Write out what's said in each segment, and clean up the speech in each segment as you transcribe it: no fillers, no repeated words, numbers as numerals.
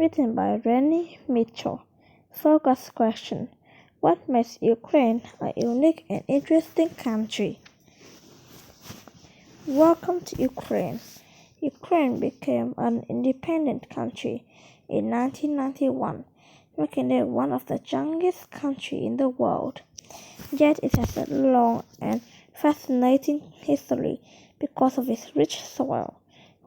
written by Rennie Mitchell. Focus question: what makes Ukraine a unique and interesting country? Welcome to Ukraine. Ukraine became an independent country in 1991, making it one of the youngest countries in the world. Yet it has a long and fascinating history because of its rich soil.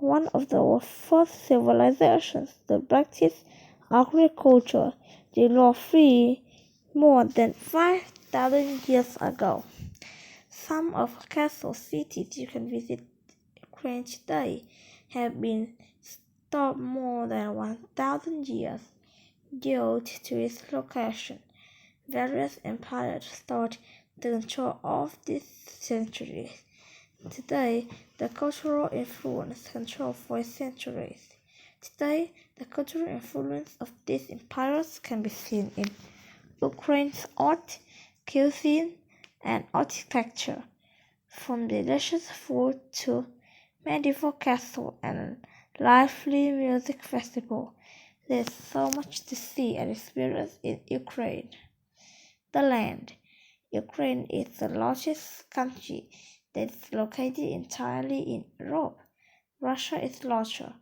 One of the first civilizations to practice agriculture law-free more than 5,000 years ago. Some of the castle cities you can visit Ukraine today have been stored more than 1,000 years due to its location. Various empires sought the control of these centuries. Today, the cultural influence controlled for centuries. Today, the cultural influence of these empires can be seen in Ukraine's art, cuisine, and architecture, from delicious food to medieval castle and lively music festival. There's so much to see and experience in Ukraine. The land. Ukraine is the largest country that is located entirely in Europe. Russia is larger,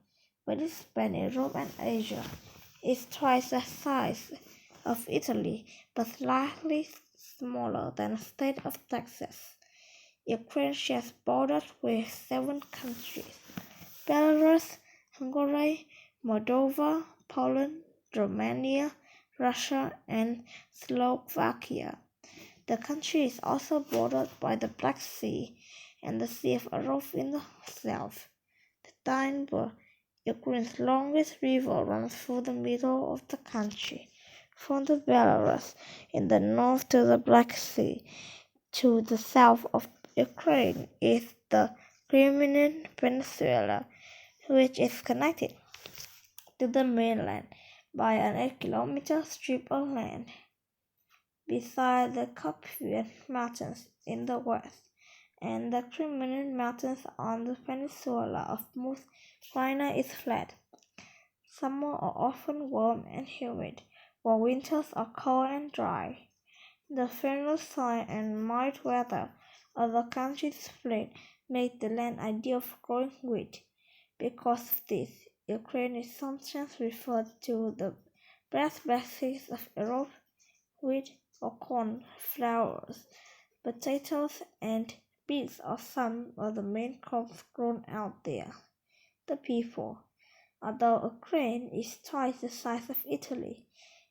but it spans Europe and Asia. It's twice the size of Italy, but slightly smaller than the state of Texas. Ukraine shares borders with 7 countries: Belarus, Hungary, Moldova, Poland, Romania, Russia, and Slovakia. The country is also bordered by the Black Sea and the Sea of Azov in the south. The Danube, Ukraine's longest river, runs through the middle of the country, from the Belarus in the north to the Black Sea. To the south of Ukraine is the Crimean Peninsula, which is connected to the mainland by an 8-kilometer strip of land. Beside the Carpathian Mountains in the west and the Crimean Mountains on the peninsula of most Ukraine is flat. Summers are often warm and humid, while winters are cold and dry. The fertile soil and mild weather of the country's split make the land ideal for growing wheat. Because of this, Ukraine is sometimes referred to the birthplace of Europe. Wheat or corn, flowers, potatoes, and beets are some of the main crops grown out there. The people. Although Ukraine is twice the size of Italy,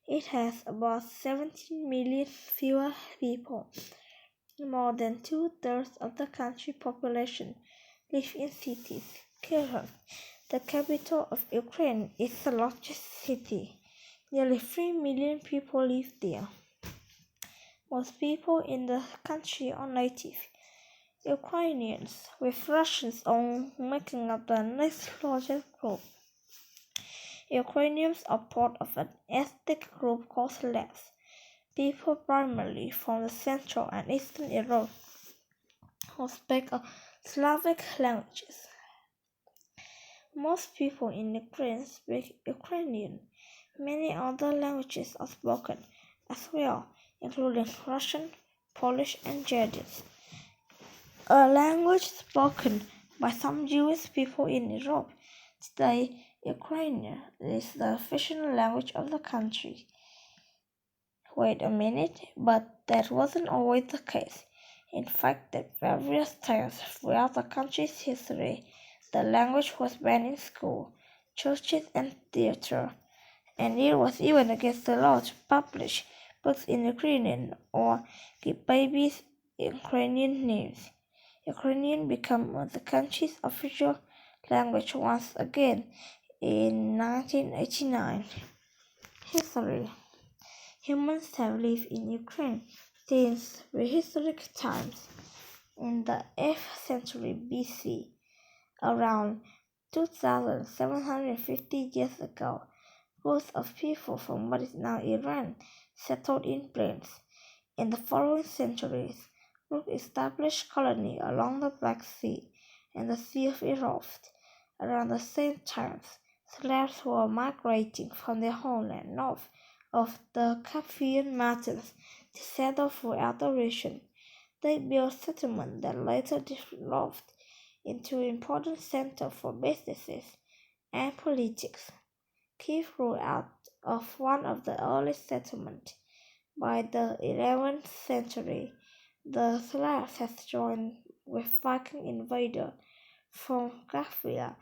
it has about 17 million fewer people. More than 2/3 of the country's population live in cities. Kyiv, the capital of Ukraine, is the largest city. Nearly 3 million people live there. Most people in the country are native Ukrainians, with Russians making up the next largest group. Ukrainians are part of an ethnic group called Slavs, people primarily from the Central and Eastern Europe who speak Slavic languages. Most people in Ukraine speak Ukrainian. Many other languages are spoken as well, including Russian, Polish, and Yiddish, a language spoken by some Jewish people in Europe. Today, Ukrainian is the official language of the country. Wait a minute, but that wasn't always the case. In fact, at various times throughout the country's history, the language was banned in school, churches, and theater, and it was even against the law to publish books in Ukrainian or give babies Ukrainian names. Ukrainian became the country's official language once again in 1989. History. Humans have lived in Ukraine since prehistoric times. In the 8th century BC, around 2,750 years ago, groups of people from what is now Iran settled in plains. In the following centuries, groups established colonies along the Black Sea and the Sea of Azov. Around the same time, Slavs were migrating from their homeland north of the Caspian Mountains to settle throughout the region. They built settlements that later developed into an important center for businesses and politics. Kiev grew out of one of the earliest settlements. By the 11th century, the Slavs had joined with Viking invaders from Latvia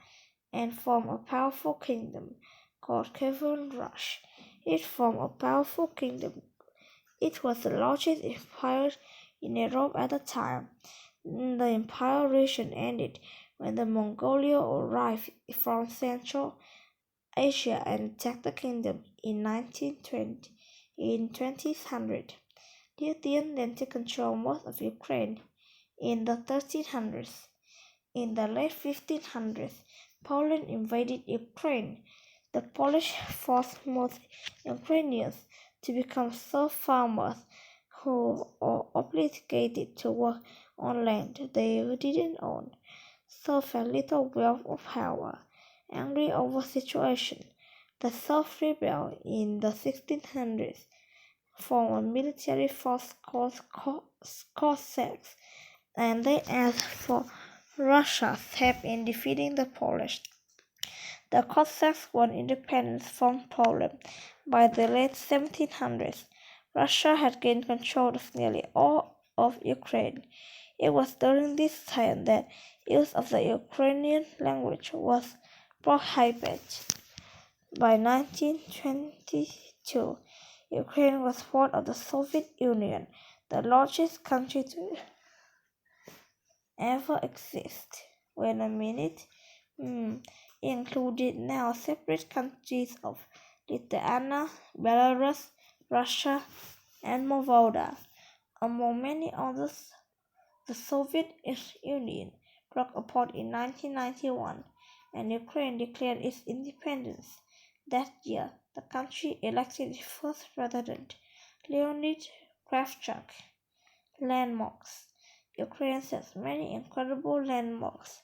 and formed a powerful kingdom called Kievan Rus. It formed a powerful kingdom. It was the largest empire in Europe at the time. The empire region ended when the Mongolia arrived from Central Asia and attacked the kingdom in 1920. In 2000, Lithuania then took control of most of Ukraine in the 1300s. In the late 1500s, Poland invaded Ukraine. The Polish forced most Ukrainians to become serf farmers who were obligated to work on land they didn't own. Serfs had little wealth or power. Angry over the situation, the serfs rebelled in the 1600s, formed a military force called Cossacks, and they asked for Russia's help in defeating the Polish. The Cossacks won independence from Poland. By the late 1700s, Russia had gained control of nearly all of Ukraine. It was during this time that use of the Ukrainian language was prohibited. By 1922, Ukraine was part of the Soviet Union, the largest country to ever exist. Wait a minute. Included now separate countries of Lithuania, Belarus, Russia, and Moldova. Among many others, the Soviet Union broke apart in 1991, and Ukraine declared its independence. That year, the country elected its first president, Leonid Kravchuk. Landmarks. Ukraine has many incredible landmarks,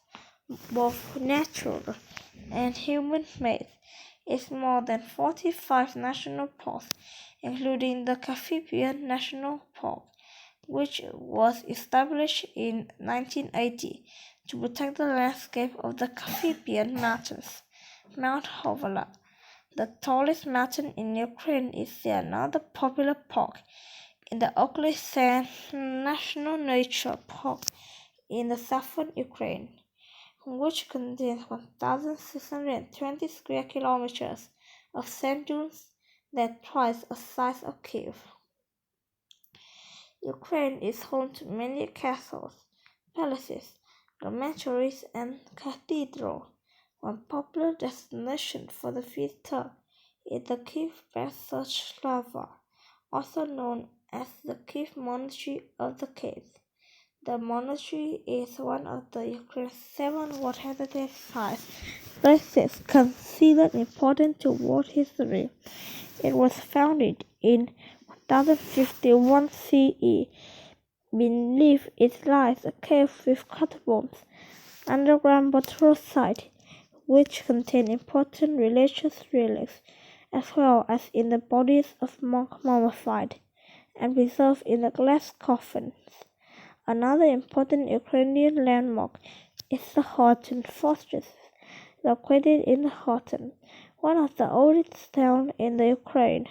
both natural and human-made. It's more than 45 national parks, including the Caspian National Park, which was established in 1980 to protect the landscape of the Caspian Mountains. Mount Hovala, the tallest mountain in Ukraine, is another popular park. In the Oakley Sand National Nature Park in the southern Ukraine, which contains 1,620 square kilometers of sand dunes that twice the size of Kiev. Ukraine is home to many castles, palaces, dormitories, and cathedrals. One popular destination for the visitor is the Kiev Slava, also known as the Kiev Monastery of the Caves. The monastery is one of the Ukraine's 7 World Heritage Sites places considered important to world history. It was founded in 1051 CE. Beneath it lies a cave with catacombs, underground burial site, which contain important religious relics, as well as in the bodies of monks mummified and preserved in the glass coffins. Another important Ukrainian landmark is the Kherson Fortress, located in Kherson, one of the oldest towns in the Ukraine.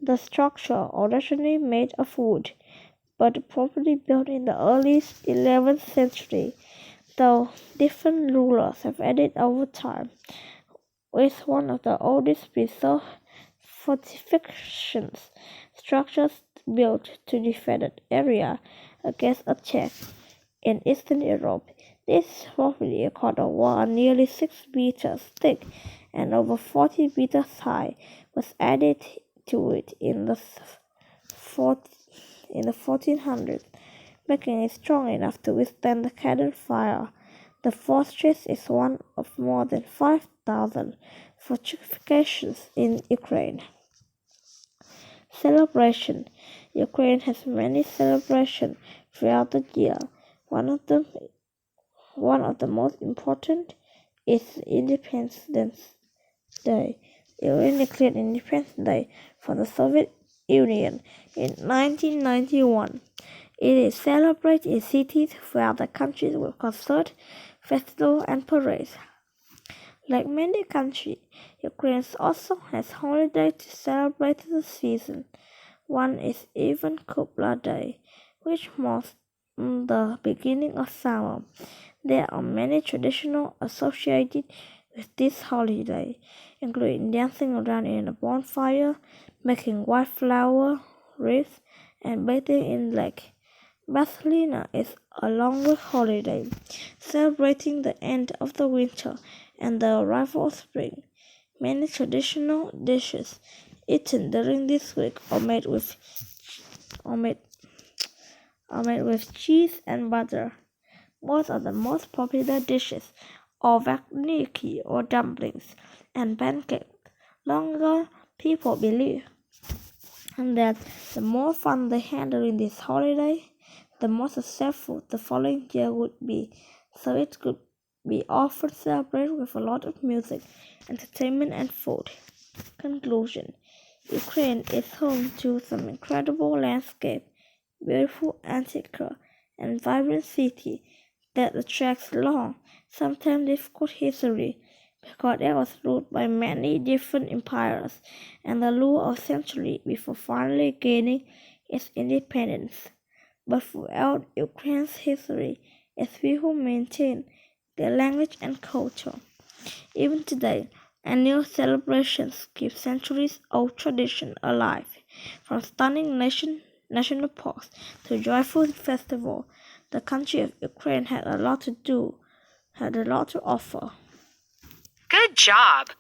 The structure originally made of wood, but probably built in the early 11th century, though different rulers have added over time. It's one of the oldest preserved fortifications structures built to defend an area against attack in Eastern Europe. This roughly a quarter wall, nearly 6 meters thick and over 40 meters high, was added to it in the 1400s, making it strong enough to withstand the cannon fire. The fortress is one of more than 5,000 fortifications in Ukraine. Celebration. Ukraine has many celebrations throughout the year. One of the most important is Independence Day. Ukraine declared Independence Day from the Soviet Union in 1991. It is celebrated in cities throughout the country with concerts, festivals, and parades. Like many countries, Ukraine also has holidays to celebrate the season. One is Ivan Kupla Day, which marks the beginning of summer. There are many traditions associated with this holiday, including dancing around in a bonfire, making white flower wreaths, and bathing in lake. Barcelona is a longer holiday, celebrating the end of the winter and the arrival of spring. Many traditional dishes eaten during this week are made, are made with cheese and butter. Most of the most popular dishes are vakniki or dumplings and pancakes. Longer people believe that the more fun they had during this holiday, the more successful the following year would be. So it could be often celebrated with a lot of music, entertainment, and food. Conclusion: Ukraine is home to some incredible landscape, beautiful architecture, and vibrant city that attracts long, sometimes difficult history because it was ruled by many different empires and the rule of centuries before finally gaining its independence. But throughout Ukraine's history, its people maintain their language and culture. Even today, annual celebrations keep centuries-old tradition alive, from stunning national parks to joyful festivals. The country of Ukraine had a lot to offer. Good job!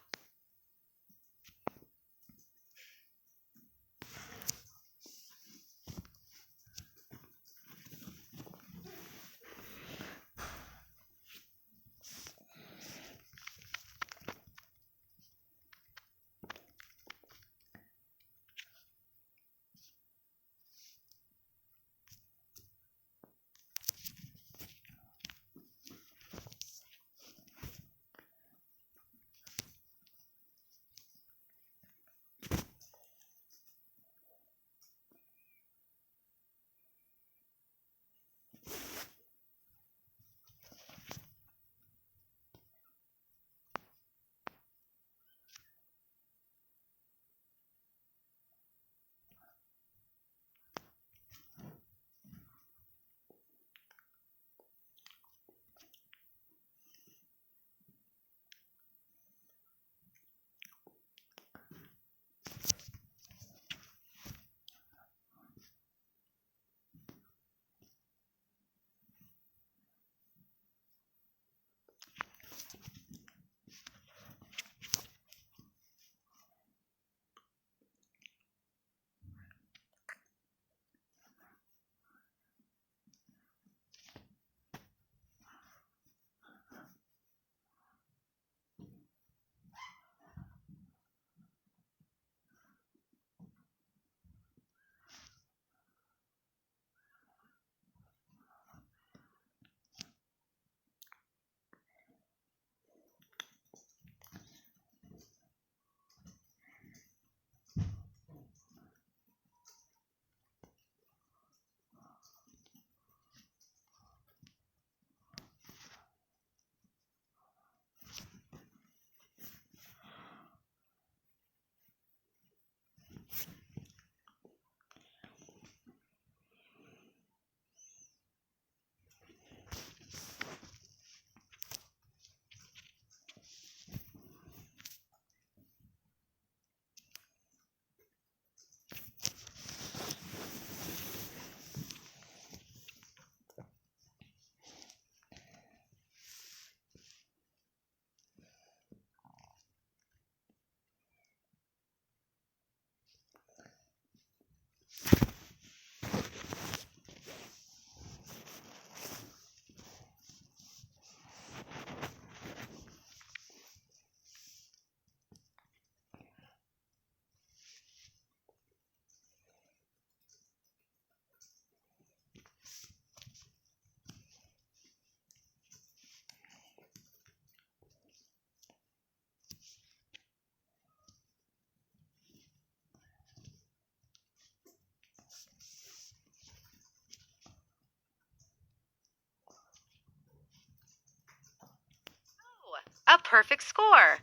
perfect score.